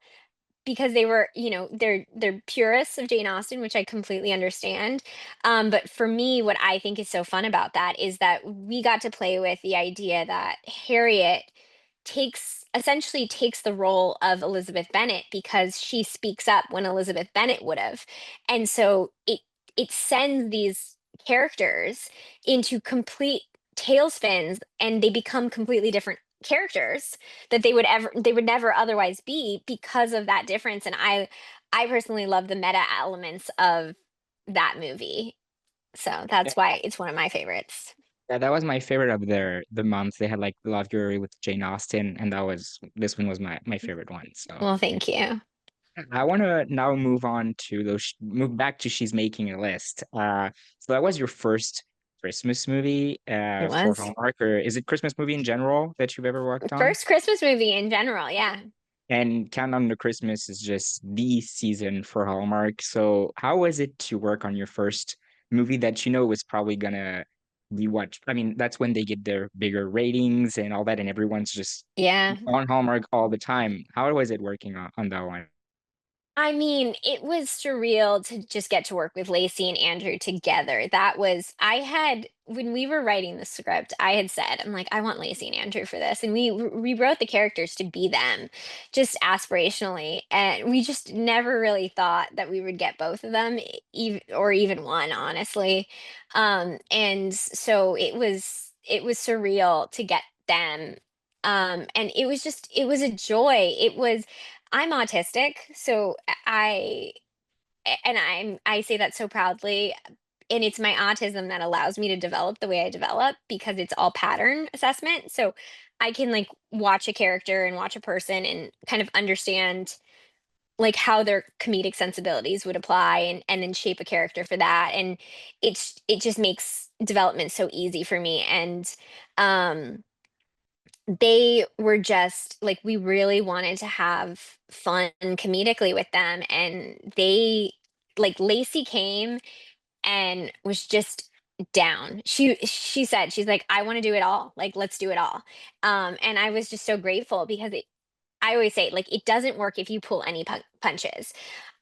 because they were, they're purists of Jane Austen, which I completely understand. But for me, what I think is so fun about that is that we got to play with the idea that Harriet essentially takes the role of Elizabeth Bennet because she speaks up when Elizabeth Bennet would have. And so it sends these characters into complete tailspins and they become completely different characters that they would never otherwise be because of that difference. And I personally love the meta elements of that movie. So Yeah, that's why it's one of my favorites. yeah, that was my favorite of the month. They had like Love Story with Jane Austen, and that was this one was my favorite one. So Well, thank you. I want to now move back to She's Making a List. So that was your first Christmas movie It for was Hallmark, or is it Christmas movie in general that you've ever worked on? first Christmas movie in general. Yeah. And Countdown to Christmas is just the season for Hallmark. So how was it to work on your first movie that you know was probably gonna be watched? I mean, that's when they get their bigger ratings and all that, and everyone's just Yeah. on Hallmark all the time. How was it working on that one? I mean, it was surreal to just get to work with Lacey and Andrew together. I had, when we were writing the script, I had said, I'm like, I want Lacey and Andrew for this. And we rewrote the characters to be them, just aspirationally. And we just never really thought that we would get both of them, or even one, honestly. And so it was surreal to get them. And it was a joy. I'm autistic, so I say that so proudly, and it's my autism that allows me to develop the way I develop because it's all pattern assessment. So I can like watch a character and watch a person and kind of understand like how their comedic sensibilities would apply and then shape a character for that. And it just makes development so easy for me. And um they were just like we really wanted to have fun comedically with them, and they like Lacey came and was just down. She said she's like, I want to do it all, like let's do it all. And I was just so grateful because I always say like it doesn't work if you pull any punches.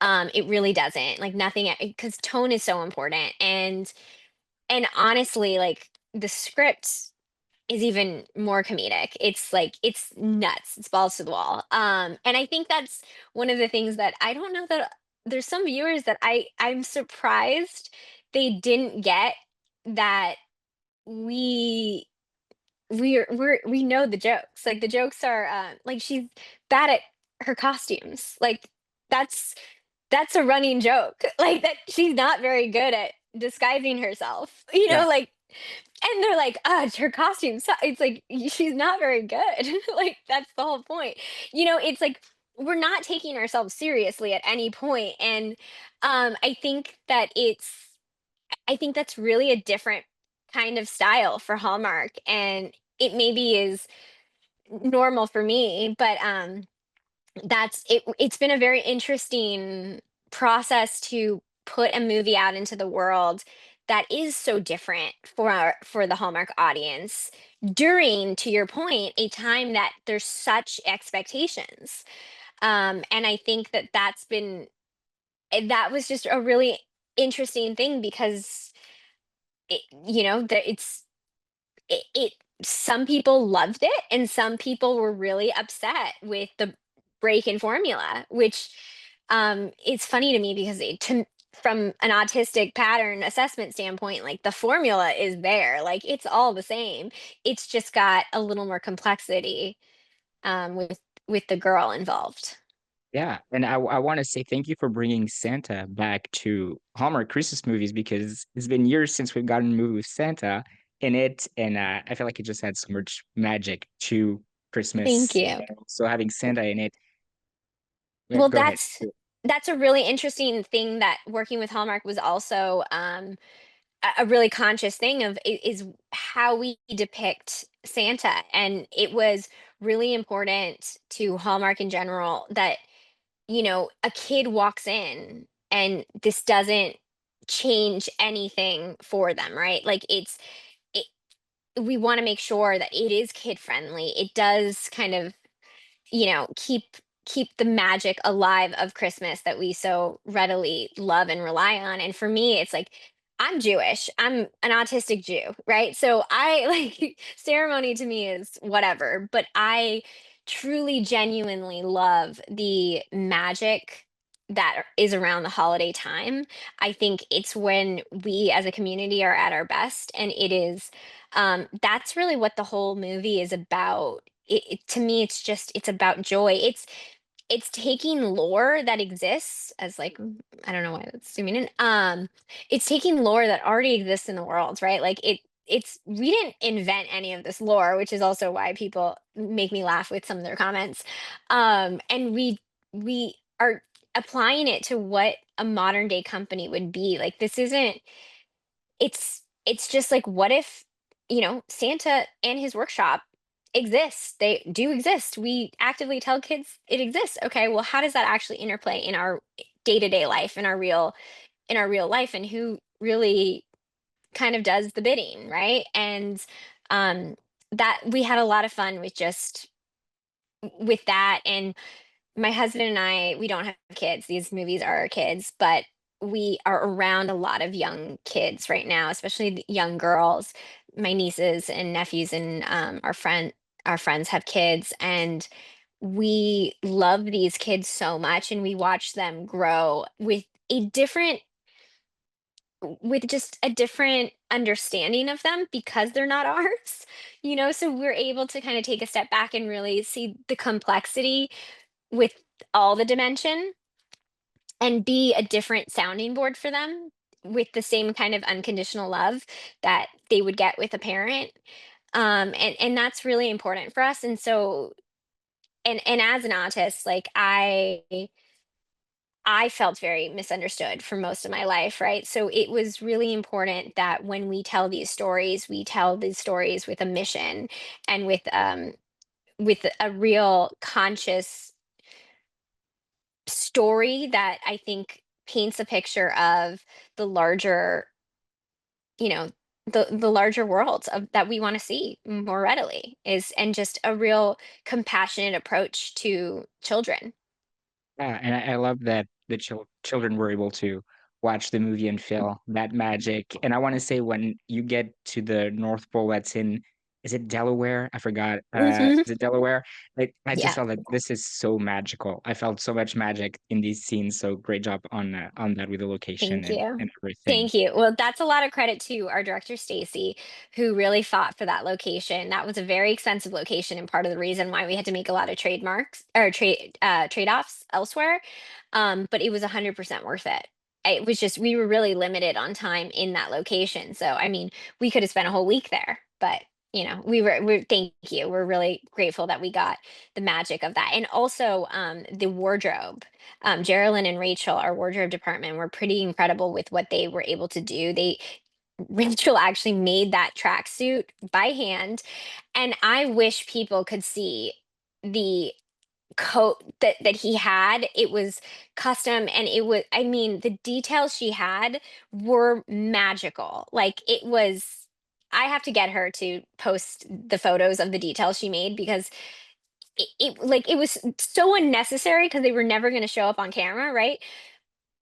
It really doesn't, like nothing, because tone is so important. And honestly, like the script is even more comedic. It's like it's nuts. It's balls to the wall. And I think that's one of the things that I don't know that there's some viewers that I'm surprised they didn't get, that we we know the jokes. Like the jokes are like she's bad at her costumes. Like that's that's a running joke. Like that she's not very good at disguising herself. Yeah. Like, and they're like, "Ah, it's her costume." So it's like she's not very good. Like that's the whole point. It's like we're not taking ourselves seriously at any point, and I think I think that's really a different kind of style for Hallmark, and it maybe is normal for me, but it's been a very interesting process to put a movie out into the world that is so different for the Hallmark audience during, to your point, a time that there's such expectations. And I think that that was just a really interesting thing because that it some people loved it and some people were really upset with the break in formula, which it's funny to me because from an autistic pattern assessment standpoint, like the formula is there, like it's all the same. It's just got a little more complexity with the girl involved. Yeah, and I want to say thank you for bringing Santa back to Hallmark Christmas movies because it's been years since we've gotten a movie with Santa in it, and I feel like it just had so much magic to Thank Christmas. you. And so having Santa in it, yeah, Well, go ahead. that's a really interesting thing that working with Hallmark was also a really conscious thing of is how we depict Santa. And it was really important to Hallmark in general that, a kid walks in and this doesn't change anything for them, right? Like it, we want to make sure that it is kid friendly. It does kind of, keep the magic alive of Christmas that we so readily love and rely on. And for me, it's like I'm Jewish. I'm an autistic Jew, right? So I like ceremony to me is whatever, but I truly genuinely love the magic that is around the holiday time. I think it's when we as a community are at our best, and it is that's really what the whole movie is about. To me, it's about joy. It's taking lore that exists as like I don't know why that's zooming in. It's taking lore that already exists in the world, right? Like it's we didn't invent any of this lore, which is also why people make me laugh with some of their comments. And we are applying it to what a modern day company would be. Like this isn't it's just like, what if, Santa and his workshop exists? They do exist. We actively tell kids it exists. Okay, well, how does that actually interplay in our day-to-day life, in our real life, and who really kind of does the bidding, right? And um that we had a lot of fun with just with that. And my husband and I, we don't have kids. These movies are our kids, but we are around a lot of young kids right now, especially the young girls. My nieces and nephews and our friends have kids, and we love these kids so much, and we watch them grow a different with just a different understanding of them because they're not ours, so we're able to kind of take a step back and really see the complexity with all the dimension and be a different sounding board for them with the same kind of unconditional love that they would get with a parent. And that's really important for us. And so and as an autist, like I felt very misunderstood for most of my life, right? So it was really important that when we tell these stories with a mission and with a real conscious story that I think paints a picture of the larger, you know, the larger worlds of that we want to see more readily is and just a real compassionate approach to children. Yeah, and I love that the children were able to watch the movie and feel that magic. And I want to say when you get to the North Pole, that's in, is it Delaware? I forgot. Hmm. Is it Delaware? Like I just Yeah, felt like this is so magical. I felt so much magic in these scenes. So great job on that with the location thank you. and everything. Thank you. Well, that's a lot of credit to our director, Stacy, who really fought for that location. That was a very expensive location and part of the reason why we had to make a lot of trademarks or trade-offs elsewhere. But it was 100% worth it. It was just we were really limited on time in that location. So I mean, we could have spent a whole week there, but we're thank you. We're really grateful that we got the magic of that. And also the wardrobe. Geraldine and Rachel, our wardrobe department, were pretty incredible with what they were able to do. Rachel actually made that tracksuit by hand, and I wish people could see the coat that he had. It was custom, and it was I mean, the details she had were magical. Like it was I have to get her to post the photos of the details she made because it was so unnecessary because they were never going to show up on camera, right?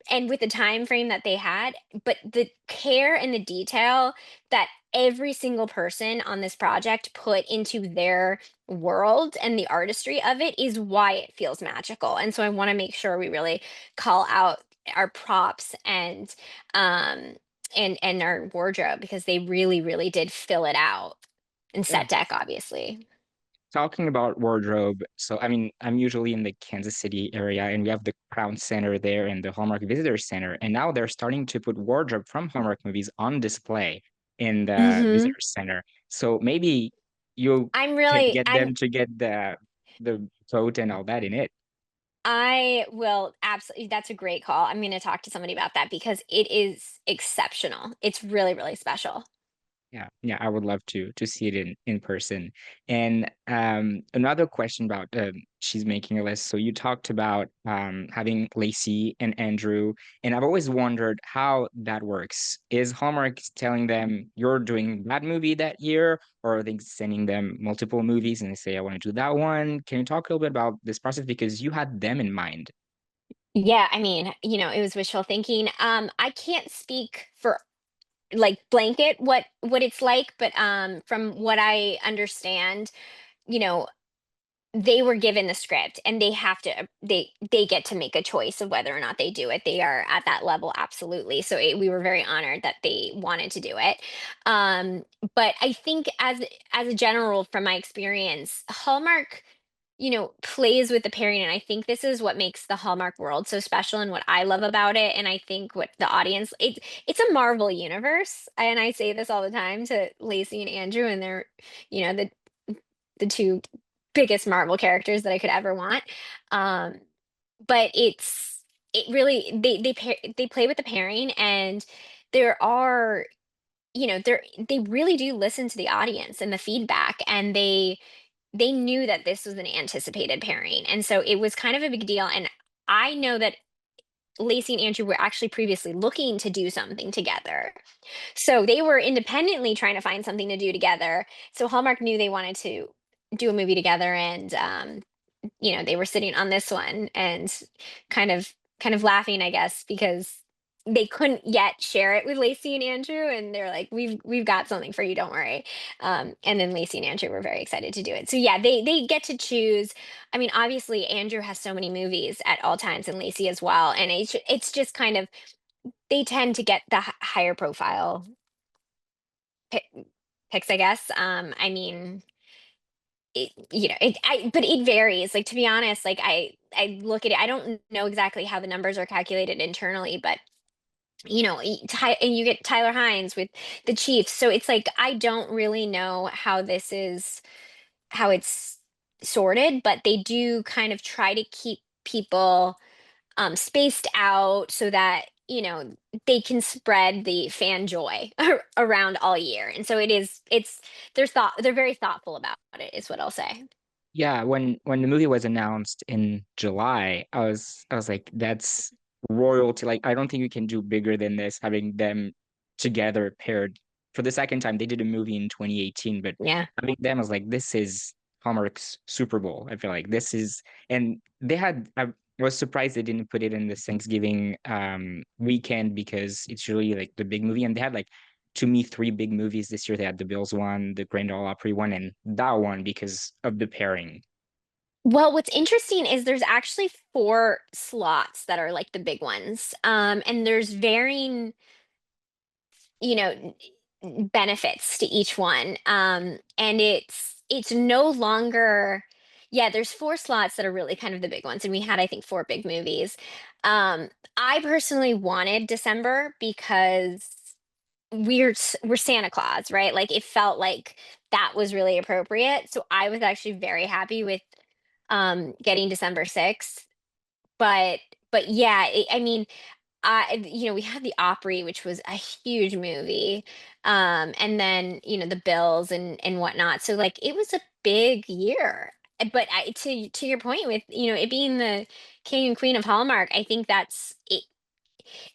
And with the time frame that they had, but the care and the detail that every single person on this project put into their world and the artistry of it is why it feels magical. And so I want to make sure we really call out our props um and our wardrobe because they really really did fill it out. And Yeah. set deck obviously. Talking about wardrobe, so I mean, I'm usually in the Kansas City area, and we have the Crown Center there and the Hallmark Visitor Center, and now they're starting to put wardrobe from Hallmark movies on display in the Mhm. Visitor Center. So maybe you can get I'm them to get the coat and all that in it. I will absolutely, that's a great call. I'm going to talk to somebody about that because it is exceptional. It's really, really special. Yeah, yeah, I would love to see it in person. And another question about she's making a list. So you talked about having Lacey and Andrew, and I've always wondered how that works. Is Hallmark telling them you're doing that movie that year, or are they sending them multiple movies and they say, I want to do that one? Can you talk a little bit about this process because you had them in mind? Yeah, I mean, it was wishful thinking. I can't speak for like blanket what it's like, but from what I understand, you know, they were given the script and they have to they get to make a choice of whether or not they do it. They are at that level, absolutely. So we were very honored that they wanted to do it. um but I think as a general, from my experience, Hallmark, plays with the pairing, and I think this is what makes the Hallmark world so special and what I love about it. And I think what the audience, it's a Marvel universe. And I say this all the time to Lacey and Andrew, and they're, the two biggest Marvel characters that I could ever want. Um, but it really, they play with the pairing, and there are, they really do listen to the audience and the feedback, and they knew that this was an anticipated pairing, and so it was kind of a big deal. And I know that Lacey and Andrew were actually previously looking to do something together. So they were independently trying to find something to do together. So Hallmark knew they wanted to do a movie together, and they were sitting on this one and kind of laughing, I guess, because they couldn't yet share it with Lacey and Andrew, and they're like, we've got something for you, don't worry. And then Lacey and Andrew were very excited to do it. So yeah, they get to choose. I mean, obviously Andrew has so many movies at all times, and Lacey as well, and it's just kind of, they tend to get the higher profile pick, picks, I guess. I mean, but it varies. Like, to be honest, like I look at it, I don't know exactly how the numbers are calculated internally, but and you get Tyler Hines with the Chiefs. So it's like, I don't really know how it's sorted, but they do kind of try to keep people spaced out so that, they can spread the fan joy around all year. And so they're very thoughtful about it, is what I'll say. Yeah, when the movie was announced in July, I was like, that's royalty. Like, I don't think you can do bigger than this, having them together paired. For the second time, they did a movie in 2018, but Yeah. having them, I was like, this is Hallmark's Super Bowl. I feel like this is, and I was surprised they didn't put it in the Thanksgiving weekend because it's really like the big movie, and they had like, to me, three big movies this year. They had the Bills one, the Grand Ole Opry one, and that one because of the pairing. Well, what's interesting is there's actually four slots that are like the big ones. And there's varying, you know, benefits to each one. And it's no longer, yeah, there's four slots that are really kind of the big ones. And we had, I think, four big movies. I personally wanted December because we're Santa Claus, right? Like, it felt like that was really appropriate. So I was actually very happy with getting December 6th. But but yeah, I mean, we had the Opry, which was a huge movie. And then, the Bills and whatnot. So like, it was a big year. But to your point with, it being the king and queen of Hallmark, I think that's it.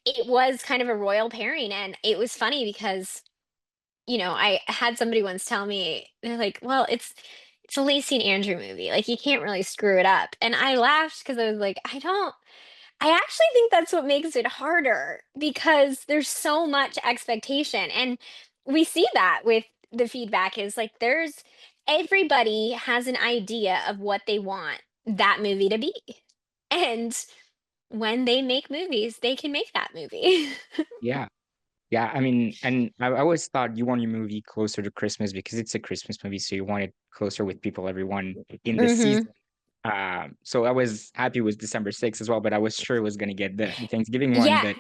It was kind of a royal pairing, and it was funny because, I had somebody once tell me, they're like, "Well, it's a Lacey and Andrew movie. Like, you can't really screw it up." And I laughed because I was like, I actually think that's what makes it harder, because there's so much expectation. And we see that with the feedback, is like, everybody has an idea of what they want that movie to be. And when they make movies, they can make that movie. Yeah. Yeah, I mean, and I always thought you want your movie closer to Christmas because it's a Christmas movie, so you want it closer with people, everyone in the Hmm. season. So I was happy with December 6th as well, but I was sure it was going to get the Thanksgiving one. Yeah.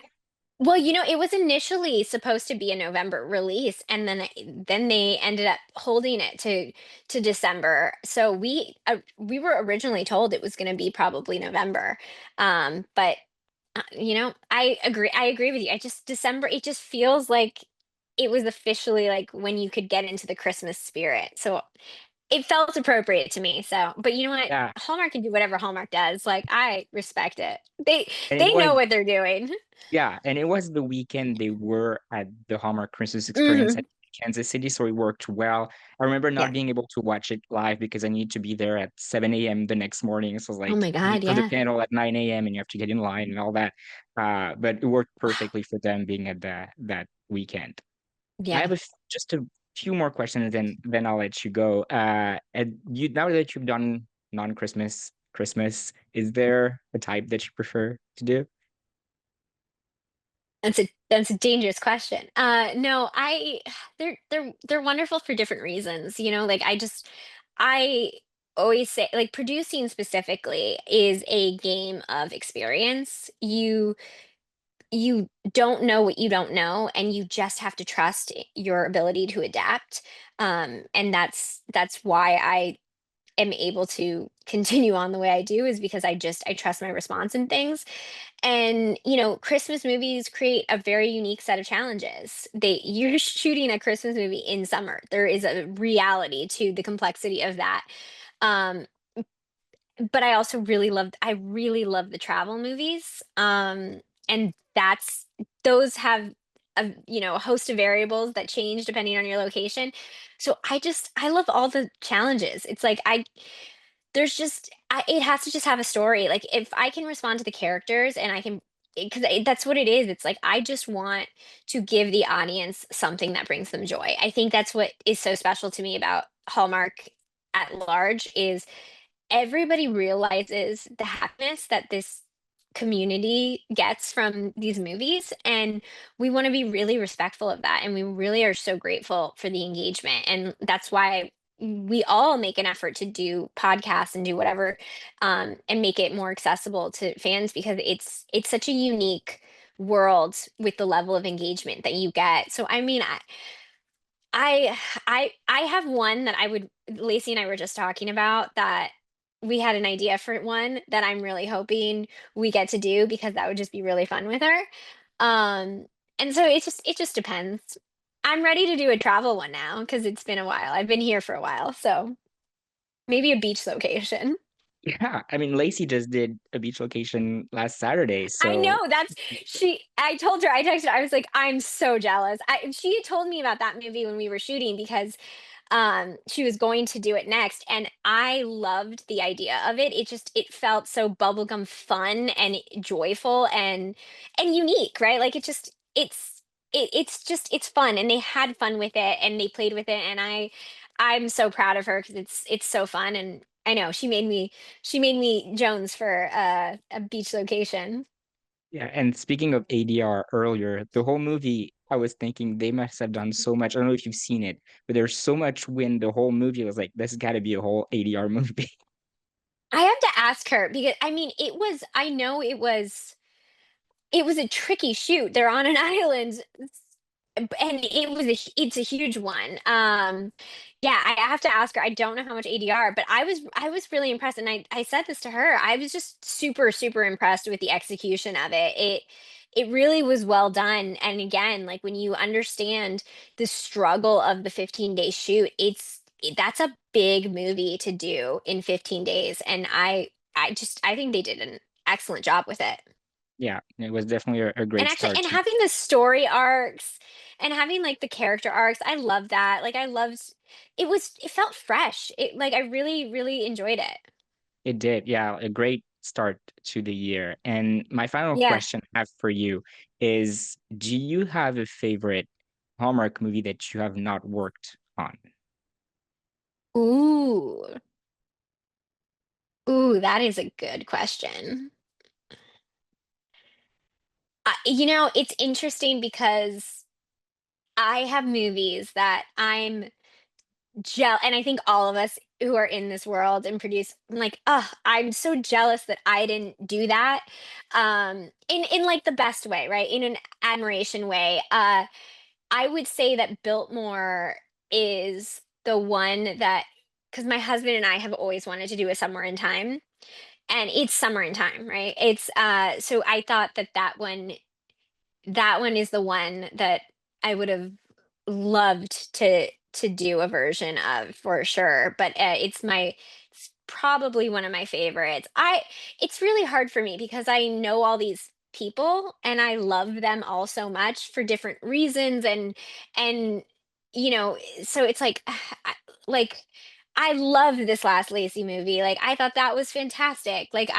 But Well, it was initially supposed to be a November release, and then they ended up holding it to December. So we were originally told it was going to be probably November, but I agree with you. I just December, it just feels like it was officially like when you could get into the Christmas spirit. So it felt appropriate to me. So, but you know what? Yeah, Hallmark can do whatever Hallmark does. Like I respect it. They and it they know was what they're doing. yeah, and it was the weekend they were at the Hallmark Christmas Experience Hmm. at Kansas City, so it worked well. I remember not Yeah. being able to watch it live because I need to be there at 7 a.m. the next morning. So it's Oh like my you God, have the yeah. panel at 9 a.m. and you have to get in line and all that. But it worked Wow. perfectly for them being at that weekend. I Yeah. have just a few more questions, then I'll let you go. And you now that you've done non-Christmas Christmas, is there a type that you prefer to do? That's a dangerous question. No, they're wonderful for different reasons. Like I always say, like, producing specifically is a game of experience. You don't know what you don't know, and you just have to trust your ability to adapt. And that's why I am able to continue on the way I do, is because I trust my response in things. And Christmas movies create a very unique set of challenges. You're shooting a Christmas movie in summer. There is a reality to the complexity of that. Um, but I really love the travel movies. And those have a host of variables that change depending on your location. So I love all the challenges. It's like it has to just have a story. Like if I can respond to the characters and I can, because that's what it is. It's like I just want to give the audience something that brings them joy. I think that's what is so special to me about Hallmark at large, is everybody realizes the happiness that this community gets from these movies, and we want to be really respectful of that, and we really are so grateful for the engagement, and that's why we all make an effort to do podcasts and do whatever, and make it more accessible to fans, because it's such a unique world with the level of engagement that you get. So I mean, I I have one that I would Lacey and I were just talking about, that we had an idea for one that I'm really hoping we get to do, because that would just be really fun with her. Um, and so it just depends. I'm ready to do a travel one now because it's been a while. I've been here for a while, so maybe a beach location. Yeah, I mean, Lacey just did a beach location last Saturday, I so know, I told her, I texted her, I was like, I'm so jealous. She had told me about that movie when we were shooting, because she was going to do it next, and I loved the idea of it. It felt so bubblegum fun and joyful and unique, right? Like it's fun, and they had fun with it, and they played with it, and I'm so proud of her because it's so fun. And I know she made me Jones for a beach location. yeah. And speaking of ADR earlier, the whole movie, I was thinking they must have done so much. I don't know if you've seen it, but there's so much wind. The whole movie was like, this has got to be a whole ADR movie. I have to ask her, because I mean, I know it was a tricky shoot. They're on an island, and it's a huge one. Yeah, I have to ask her. I don't know how much ADR, but I was really impressed, and I said this to her. I was just super super impressed with the execution of it. It really was well done. And again, like when you understand the struggle of the 15-day shoot, that's a big movie to do in 15 days, and I think they did an excellent job with it. Yeah, it was definitely a And great actually, start and to. having the story arcs and having like the character arcs, I love that. Like I loved it felt fresh. Like I really, really enjoyed it. It did, yeah, a great start to the year. And my final Yeah. question I have for you is, do you have a favorite Hallmark movie that you have not worked on? Ooh. Ooh, that is a good question. It's interesting because I have movies that I'm and I think all of us who are in this world and produce, I'm like, oh, I'm so jealous that I didn't do that. In like the best way, right? In an admiration way. I would say that Biltmore is the one that, because my husband and I have always wanted to do a Somewhere in Time, and it's Summer in Time, right? It's so I thought that that one is the one that I would have loved to do a version of for sure, but, it's probably one of my favorites. It's really hard for me because I know all these people and I love them all so much for different reasons, and, so it's like, like, I loved this last Lacey movie, like, I thought that was fantastic, like,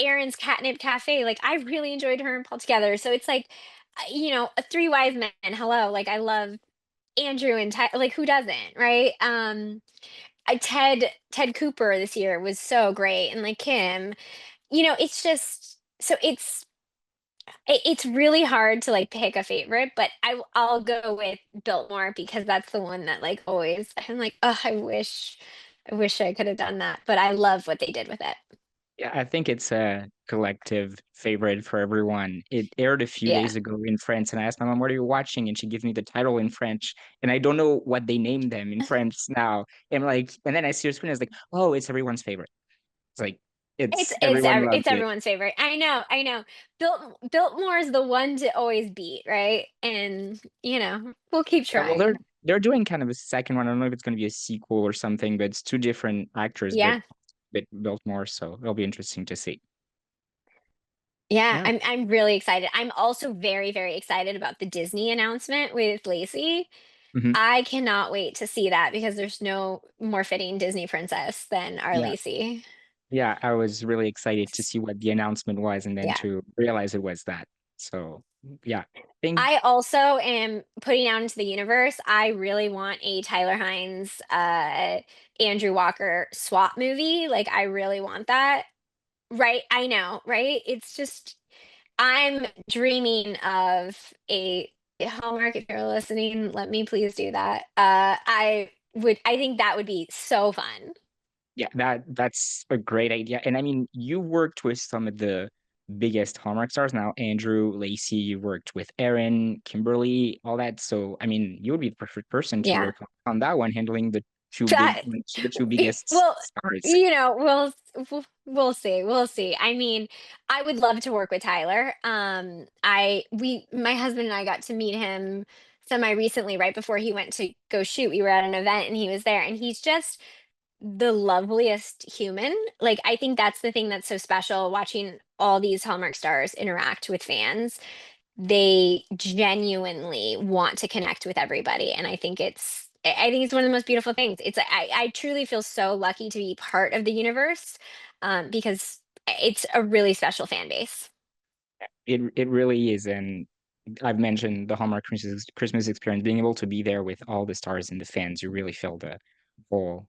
Erin's Catnip Cafe, like, I really enjoyed her and Paul together, so it's like, Three Wise Men, hello, like, I love Andrew and like, who doesn't, right? Ted Cooper this year was so great, and, like, Kim, it's just so it's really hard to, like, pick a favorite, but I'll go with Biltmore because that's the one that, like, always I'm like, oh, I wish I could have done that," but I love what they did with it. Yeah, I think it's a collective favorite for everyone. It aired a few Yeah. days ago in France, and I asked my mom, "What are you watching?" And she gives me the title in French, and I don't know what they named them in French now. And then I see her screen, I was like, "Oh, it's everyone's favorite." It's like It's it's it's everyone ev loved it's it. everyone's favorite. I know, I know. Biltmore is the one to always beat, right? And, we'll keep Yeah, well, they're trying. they're doing kind of a second one. I don't know if it's going to be a sequel or something, but it's two different actors, but Yeah. built more, so it'll be interesting to see. Yeah, Yeah. I'm really excited. I'm also very, very excited about the Disney announcement with Lacey. Mhm. I cannot wait to see that because there's no more fitting Disney princess than our Yeah. Lacey. Yeah, I was really excited to see what the announcement was and then Yeah. to realize it was that. So, yeah. Think I also am putting out into the universe. I really want a Tyler Hines, Andrew Walker swap movie. Like, I really want that. Right? I know, right? It's just, I'm dreaming of a Hallmark. If you're listening, let me please do that. I think that would be so fun. Yeah, that's a great idea. And I mean, you worked with some of the biggest Hallmark stars now, Andrew, Lacey, you worked with Erin, Kimberly, all that. So, I mean, you would be the perfect person to Yeah. work on that one, handling That the two y biggest well, stars. we'll see, we'll see. I mean, I would love to work with Tyler. My husband and I got to meet him semi recently right before he went to go shoot. We were at an event and he was there, and he's just the loveliest human. Like, I think that's the thing that's so special watching all these Hallmark stars interact with fans. They genuinely want to connect with everybody, and I think it's one of the most beautiful things. I truly feel so lucky to be part of the universe, because it's a really special fan base. It really is. And I've mentioned the Hallmark Christmas experience, being able to be there with all the stars and the fans, you really feel the whole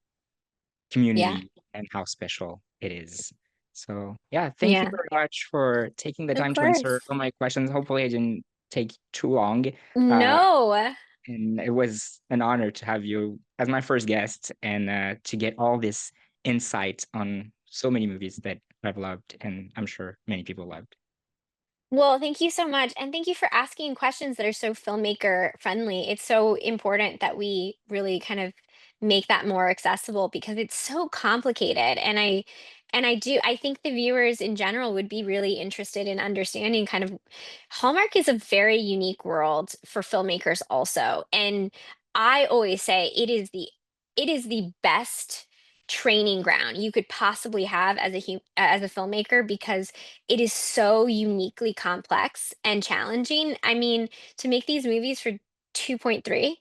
Yeah, community and how special it is. So yeah, thank you yeah, very much for taking the of time to answer course. all my questions. Hopefully I didn't take too long. Uh, No. and it was an honor to have you as my first guest and to get all this insight on so many movies that I've loved and I'm sure many people loved. Well, thank you so much. And thank you for asking questions that are so filmmaker friendly. It's so important that we really kind of make that more accessible because it's so complicated. I think the viewers in general would be really interested in understanding kind of Hallmark is a very unique world for filmmakers also. And I always say it is the best training ground you could possibly have as as a filmmaker because it is so uniquely complex and challenging. I mean, to make these movies for 2.3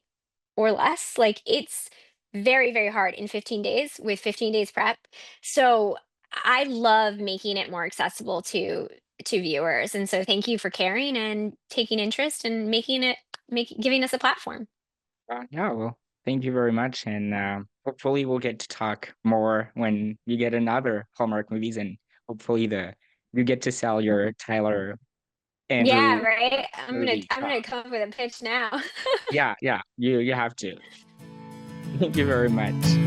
or less, like, it's very, very hard in 15 days with 15 days prep. So I love making it more accessible to viewers. And so thank you for caring and taking interest and giving us a platform. Yeah, well, thank you very much. And hopefully we'll get to talk more when you get another Hallmark movies and hopefully the you get to sell your Tyler Yeah, Andrew right. I'm gonna movie. I'm gonna come up with a pitch now. Yeah, yeah, you have to. Thank you very much.